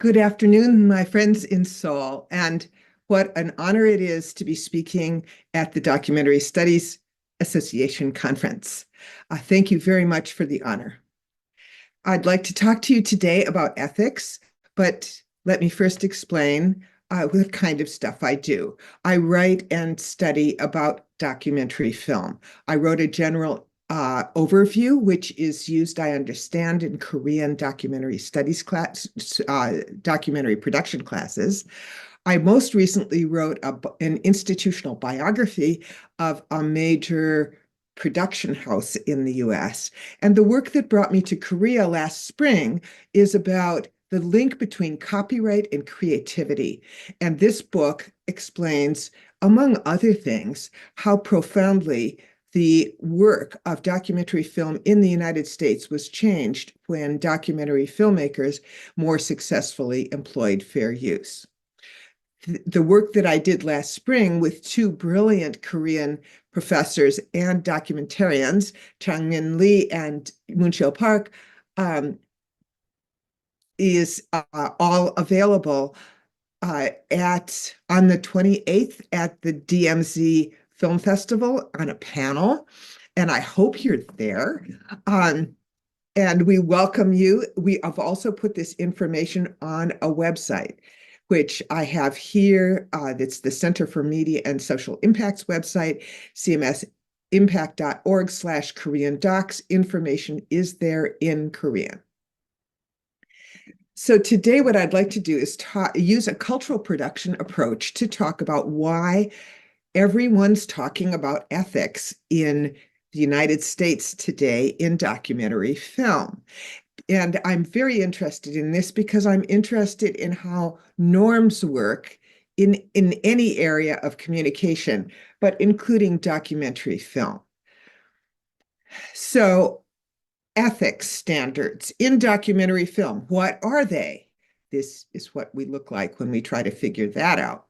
Good afternoon, my friends in Seoul, and what an honor it is to be speaking at the Documentary Studies Association Conference. Thank you very much for the honor. I'd like to talk to you today about ethics, but let me first explain what kind of stuff I do. I write and study about documentary film. I wrote a general overview, which is used, I understand, in Korean documentary studies class, documentary production classes. I most recently wrote an institutional biography of a major production house in the US. And the work that brought me to Korea last spring is about the link between copyright and creativity. And this book explains, among other things, how profoundly the work of documentary film in the United States was changed when documentary filmmakers more successfully employed fair use. The work that I did last spring with two brilliant Korean professors and documentarians, Chang-min Lee and Moon-Chil Park, is all available on the 28th at the DMZ Film Festival on a panel, and I hope you're there. And we welcome you. We have also put this information on a website, which I have here. It's the Center for Media and Social Impacts website, cmsimpact.org/Korean docs. Information is there in Korean. So today what I'd like to do is use a cultural production approach to talk about why everyone's talking about ethics in the United States today in documentary film. And I'm very interested in this because I'm interested in how norms work in any area of communication, but including documentary film. So, ethics standards in documentary film, what are they? This is what we look like when we try to figure that out.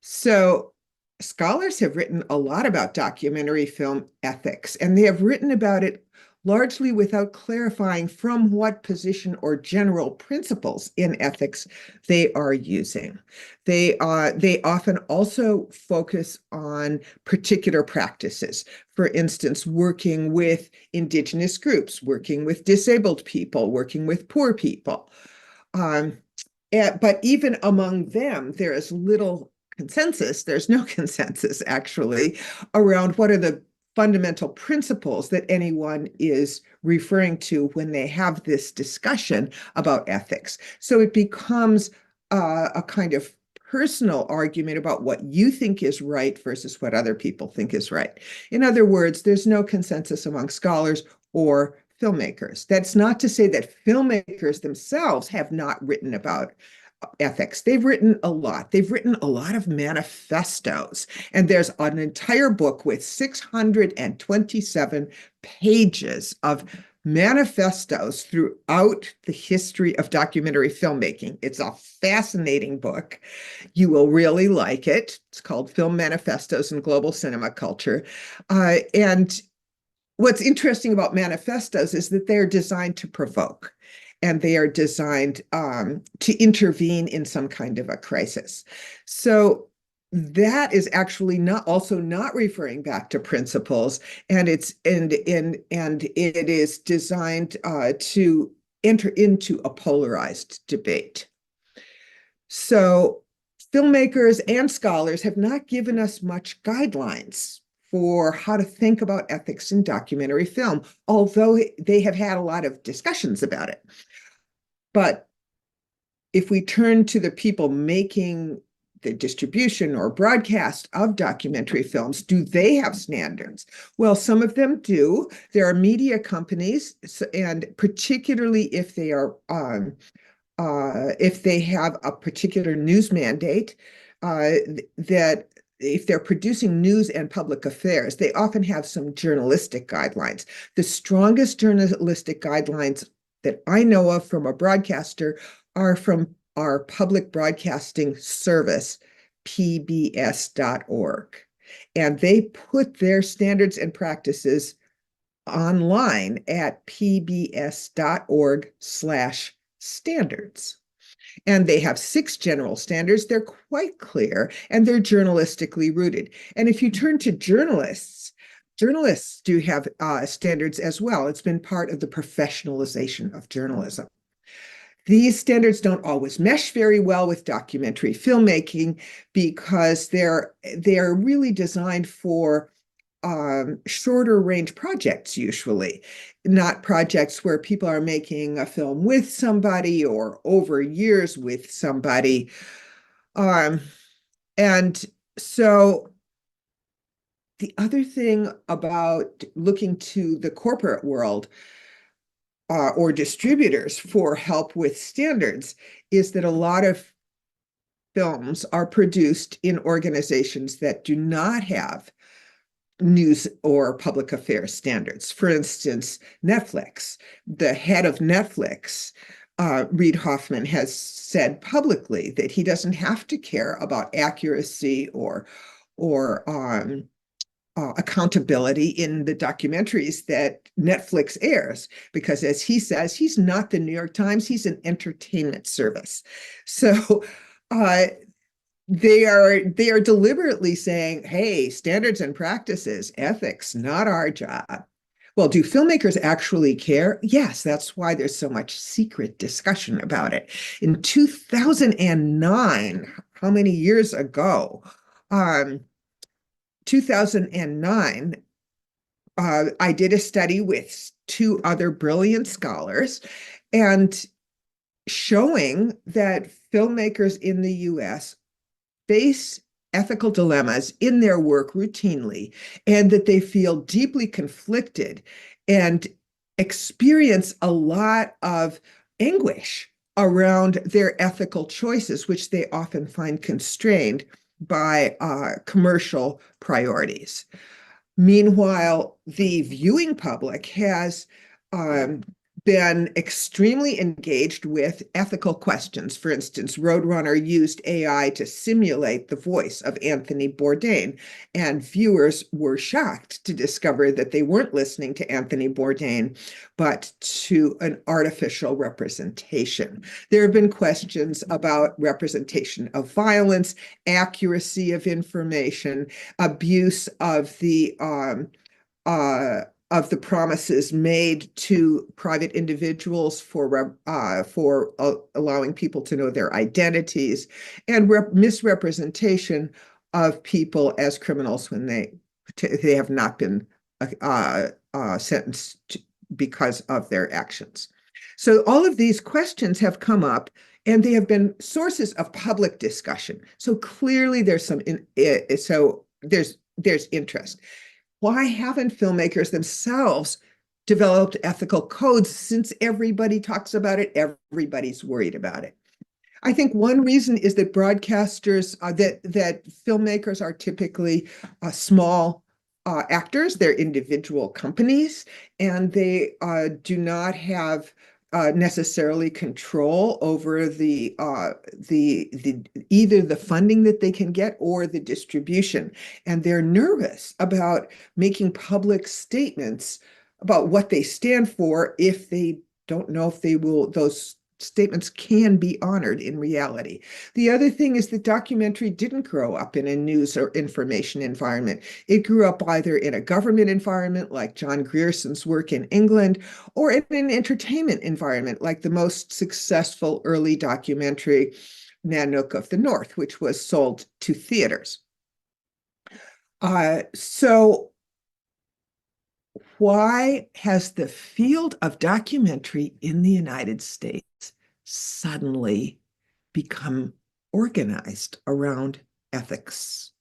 So scholars have written a lot about documentary film ethics, and they have written about it largely without clarifying from what position or general principles in ethics they are using. They often also focus on particular practices. For instance, working with indigenous groups, working with disabled people, working with poor people. But even among them, there is little consensus. There's no consensus, actually, around what are the fundamental principles that anyone is referring to when they have this discussion about ethics. So it becomes a kind of personal argument about what you think is right versus what other people think is right. In other words, there's no consensus among scholars or filmmakers. That's not to say that filmmakers themselves have not written about ethics. They've written a lot. They've written a lot of manifestos, and there's an entire book with 627 pages of manifestos throughout the history of documentary filmmaking. It's a fascinating book. You will really like it. It's called Film Manifestos in Global Cinema Culture. And what's interesting about manifestos is that they're designed to provoke, and they are designed to intervene in some kind of a crisis. So that is actually not referring back to principles, and it is designed to enter into a polarized debate. So filmmakers and scholars have not given us much guidelines for how to think about ethics in documentary film, although they have had a lot of discussions about it. But if we turn to the people making the distribution or broadcast of documentary films, do they have standards? Well, some of them do. There are media companies, and particularly if they are if they have a particular news mandate, that if they're producing news and public affairs, they often have some journalistic guidelines. The strongest journalistic guidelines that I know of from a broadcaster are from our public broadcasting service, pbs.org. And they put their standards and practices online at pbs.org/ethics. standards. And they have 6 general standards. They're quite clear, and they're journalistically rooted. And if you turn to journalists do have standards as well. It's been part of the professionalization of journalism. These standards don't always mesh very well with documentary filmmaking because they're really designed for shorter range projects, usually, not projects where people are making a film with somebody or over years with somebody. And so the other thing about looking to the corporate world or distributors for help with standards is that a lot of films are produced in organizations that do not have news or public affairs standards. For instance, Netflix, the head of Netflix, Reid Hoffman, has said publicly that he doesn't have to care about accuracy or accountability in the documentaries that Netflix airs, because as he says, he's not the New York Times, he's an entertainment service. So they are deliberately saying, hey, standards and practices, ethics, not our job. Well, do filmmakers actually care? Yes, that's why there's so much secret discussion about it. In 2009, how many years ago? 2009, I did a study with 2 other brilliant scholars and showing that filmmakers in the US face ethical dilemmas in their work routinely, and that they feel deeply conflicted and experience a lot of anguish around their ethical choices, which they often find constrained by commercial priorities. Meanwhile, the viewing public has been extremely engaged with ethical questions. For instance, Roadrunner used AI to simulate the voice of Anthony Bourdain, and viewers were shocked to discover that they weren't listening to Anthony Bourdain, but to an artificial representation. There have been questions about representation of violence, accuracy of information, abuse of the promises made to private individuals for allowing people to know their identities, and misrepresentation of people as criminals when they have not been sentenced because of their actions. So all of these questions have come up, and they have been sources of public discussion. So clearly there's there's interest. Why haven't filmmakers themselves developed ethical codes, since everybody talks about it, everybody's worried about it? I think one reason is that broadcasters, that filmmakers are typically small actors, they're individual companies, and they do not have necessarily control over either the funding that they can get or the distribution. And they're nervous about making public statements about what they stand for if they don't know if those statements can be honored in reality. The other thing is that documentary didn't grow up in a news or information environment. It grew up either in a government environment like John Grierson's work in England, or in an entertainment environment like the most successful early documentary, Nanook of the North, which was sold to theaters. So why has the field of documentary in the United States suddenly become organized around ethics?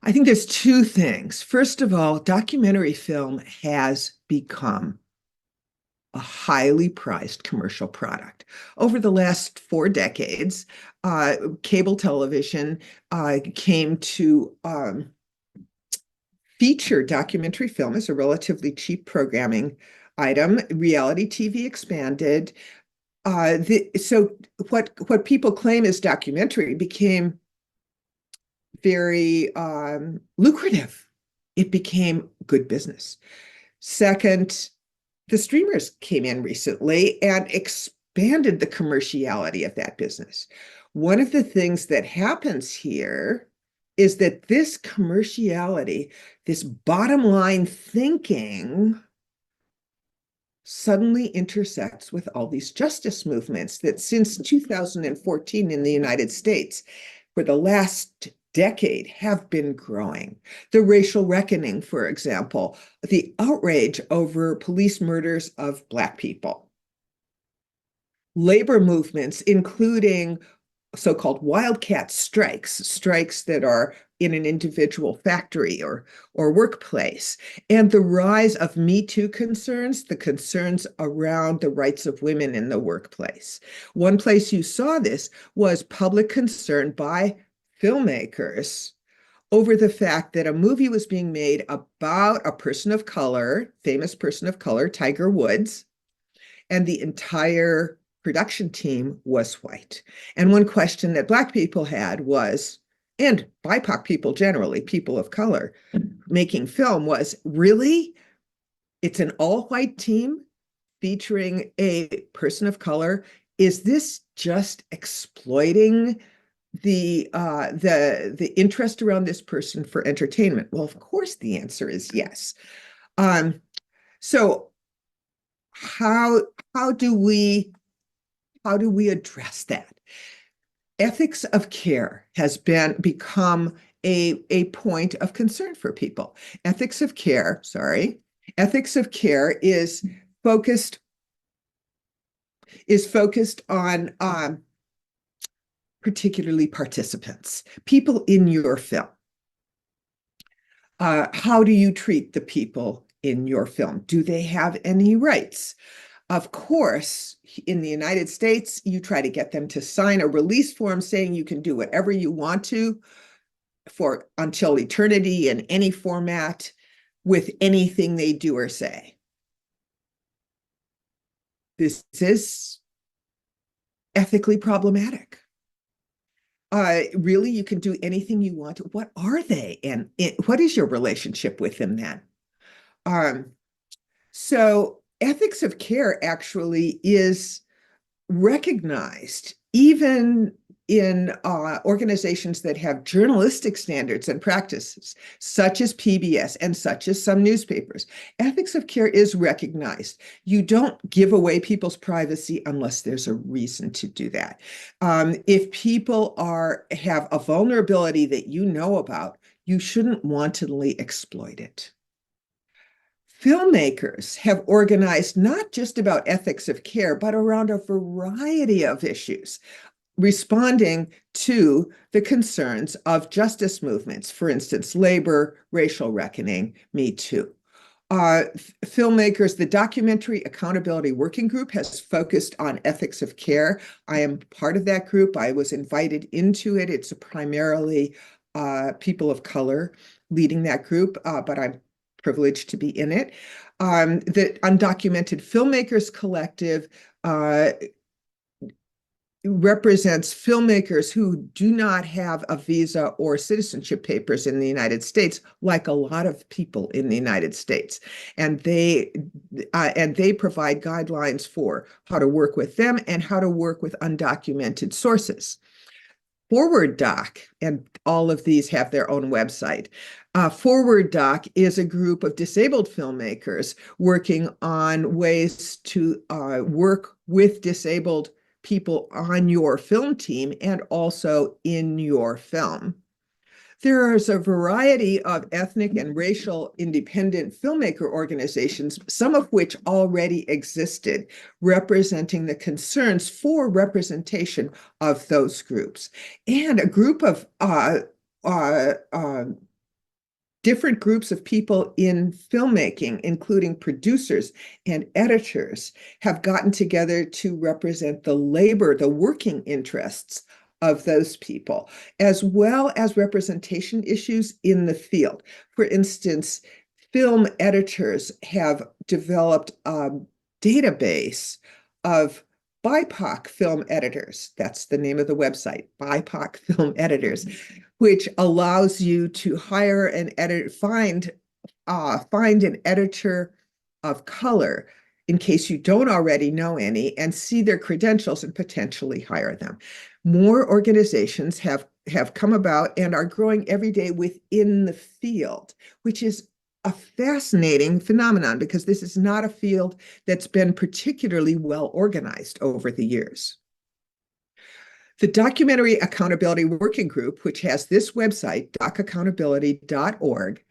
I think there's 2 things. First of all, documentary film has become a highly prized commercial product. Over the last 4 decades, cable television came to feature documentary film as a relatively cheap programming item. Reality TV expanded. So what people claim is documentary became very lucrative. It became good business. Second, the streamers came in recently and expanded the commerciality of that business. One of the things that happens here is that this commerciality, this bottom line thinking, suddenly intersects with all these justice movements that since 2014 in the United States, for the last decade, have been growing. The racial reckoning, for example, the outrage over police murders of Black people. Labor movements, including so-called wildcat strikes that are in an individual factory or workplace, and the rise of Me Too concerns, the concerns around the rights of women in the workplace. One place you saw this was public concern by filmmakers over the fact that a movie was being made about a person of color, famous person of color, Tiger Woods, and the entire production team was white. And one question that Black people had was, and BIPOC people generally, people of color, making film was, really? It's an all-white team featuring a person of color? Is this just exploiting the interest around this person for entertainment? Well, of course, the answer is yes. So how do we address that? Ethics of care has become a point of concern for people. Ethics of care is focused on particularly participants, people in your film. How do you treat the people in your film? Do they have any rights? Of course, in the United States, you try to get them to sign a release form saying you can do whatever you want to for until eternity in any format with anything they do or say. This is ethically problematic. Really, you can do anything you want to. What are they? And what is your relationship with them then? So ethics of care actually is recognized even in organizations that have journalistic standards and practices, such as PBS and such as some newspapers. Ethics of care is recognized. You don't give away people's privacy unless there's a reason to do that. If people have a vulnerability that you know about, you shouldn't wantonly exploit it. Filmmakers have organized not just about ethics of care, but around a variety of issues, responding to the concerns of justice movements, for instance, labor, racial reckoning, Me Too. Filmmakers, the Documentary Accountability Working Group has focused on ethics of care. I am part of that group. I was invited into it. It's primarily people of color leading that group, but I'm privileged to be in it. The Undocumented Filmmakers Collective represents filmmakers who do not have a visa or citizenship papers in the United States, like a lot of people in the United States. And they provide guidelines for how to work with them and how to work with undocumented sources. Forward Doc, and all of these have their own website. Forward Doc is a group of disabled filmmakers working on ways to work with disabled people on your film team and also in your film. There is a variety of ethnic and racial independent filmmaker organizations, some of which already existed, representing the concerns for representation of those groups. And a group of different groups of people in filmmaking, including producers and editors, have gotten together to represent the labor, the working interests of those people, as well as representation issues in the field. For instance, film editors have developed a database of BIPOC film editors. That's the name of the website, BIPOC film editors, which allows you to hire an editor, find an editor of color in case you don't already know any, and see their credentials and potentially hire them. More organizations have come about and are growing every day within the field, which is a fascinating phenomenon because this is not a field that's been particularly well organized over the years. The Documentary Accountability Working Group, which has this website, docaccountability.org,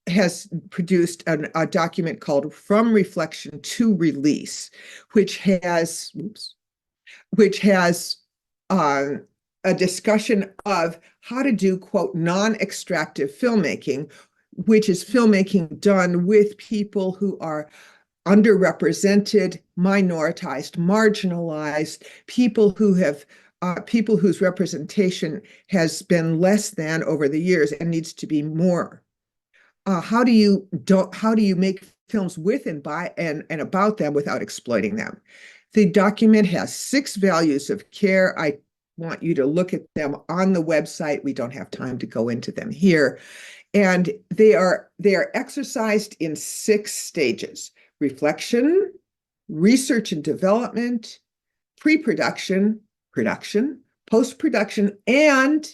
has produced a document called From Reflection to Release, which has a discussion of how to do, quote, non-extractive filmmaking, which is filmmaking done with people who are underrepresented, minoritized, marginalized, people whose representation has been less than over the years and needs to be more. How do you make films with and by and about them without exploiting them? The document has 6 values of care. I want you to look at them on the website. We don't have time to go into them here. And they are exercised in 6 stages: reflection, research and development, pre-production, production, post-production, and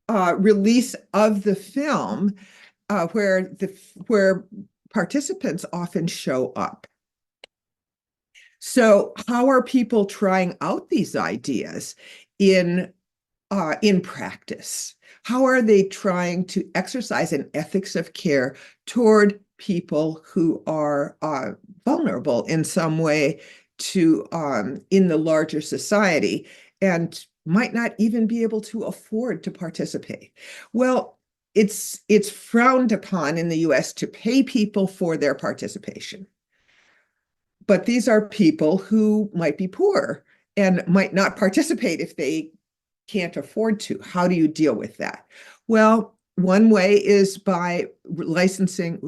release of the film, where participants often show up. So how are people trying out these ideas in practice? How are they trying to exercise an ethics of care toward people who are vulnerable in some way to in the larger society and might not even be able to afford to participate? Well, it's frowned upon in the US to pay people for their participation. But these are people who might be poor and might not participate if they can't afford to. How do you deal with that? Well, one way is by licensing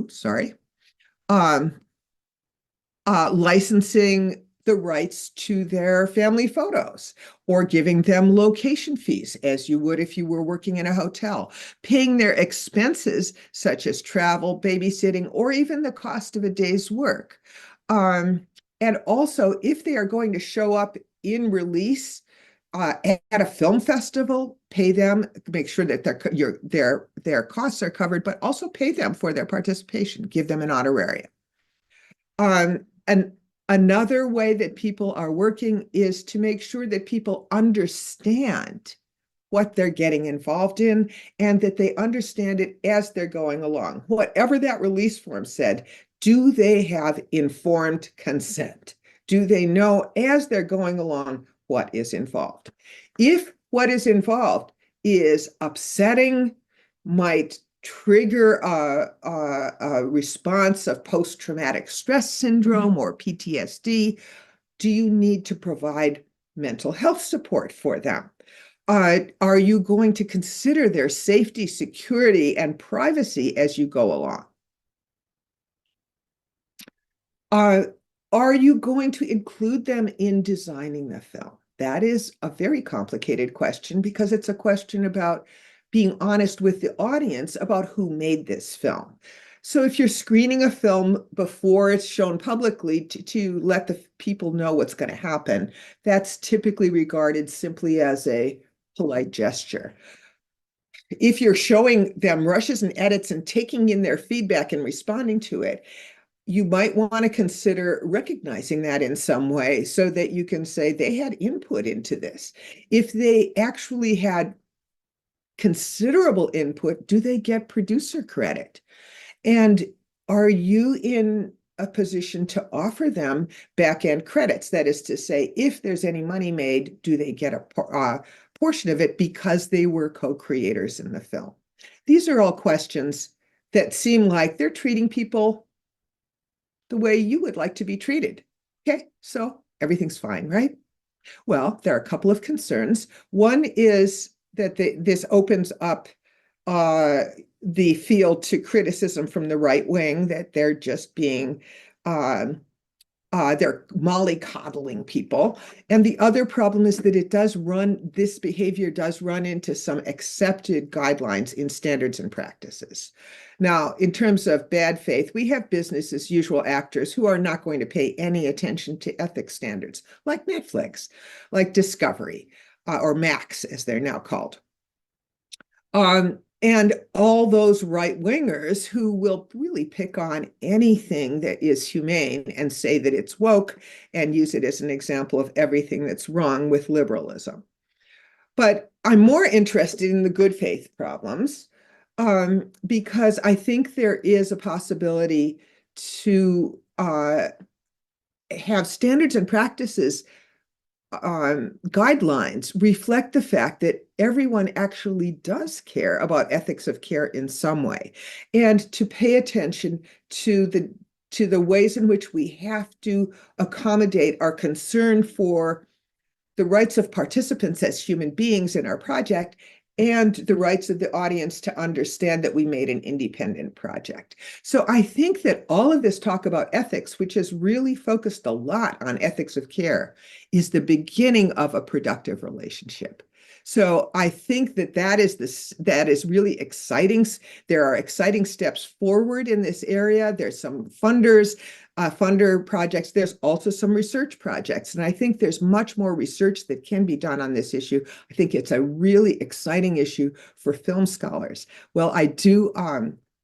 the rights to their family photos, or giving them location fees, as you would if you were working in a hotel, paying their expenses, such as travel, babysitting, or even the cost of a day's work. And also, if they are going to show up in release at a film festival, pay them, make sure that their costs are covered, but also pay them for their participation, give them an honorarium. And another way that people are working is to make sure that people understand what they're getting involved in and that they understand it as they're going along. Whatever that release form said, do they have informed consent? Do they know as they're going along what is involved? If what is involved is upsetting, might trigger a response of post-traumatic stress syndrome or PTSD, do you need to provide mental health support for them? Are you going to consider their safety, security, and privacy as you go along? Are you going to include them in designing the film? That is a very complicated question because it's a question about being honest with the audience about who made this film. So if you're screening a film before it's shown publicly to let the people know what's going to happen, that's typically regarded simply as a polite gesture. If you're showing them rushes and edits and taking in their feedback and responding to it, you might want to consider recognizing that in some way so that you can say they had input into this. If they actually had considerable input, do they get producer credit? And are you in a position to offer them back-end credits? That is to say, if there's any money made, do they get a portion of it because they were co-creators in the film? These are all questions that seem like they're treating people the way you would like to be treated. Okay, so everything's fine, right? Well, there are a couple of concerns. One is that this opens up the field to criticism from the right wing, that they're just being they're mollycoddling people. And the other problem is that this behavior does run into some accepted guidelines in standards and practices. Now, in terms of bad faith, we have business as usual actors who are not going to pay any attention to ethics standards, like Netflix, like Discovery, or Max, as they're now called. And all those right-wingers who will really pick on anything that is humane and say that it's woke and use it as an example of everything that's wrong with liberalism. But I'm more interested in the good faith problems, because I think there is a possibility to have standards and practices guidelines reflect the fact that everyone actually does care about ethics of care in some way, and to pay attention to the ways in which we have to accommodate our concern for the rights of participants as human beings in our project and the rights of the audience to understand that we made an independent project. So I think that all of this talk about ethics, which has really focused a lot on ethics of care, is the beginning of a productive relationship. So I think that is really exciting. There are exciting steps forward in this area. There's some funder projects. There's also some research projects. And I think there's much more research that can be done on this issue. I think it's a really exciting issue for film scholars. Well, I do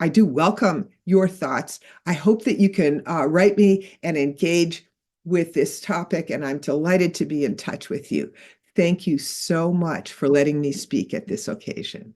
welcome your thoughts. I hope that you can write me and engage with this topic, and I'm delighted to be in touch with you. Thank you so much for letting me speak at this occasion.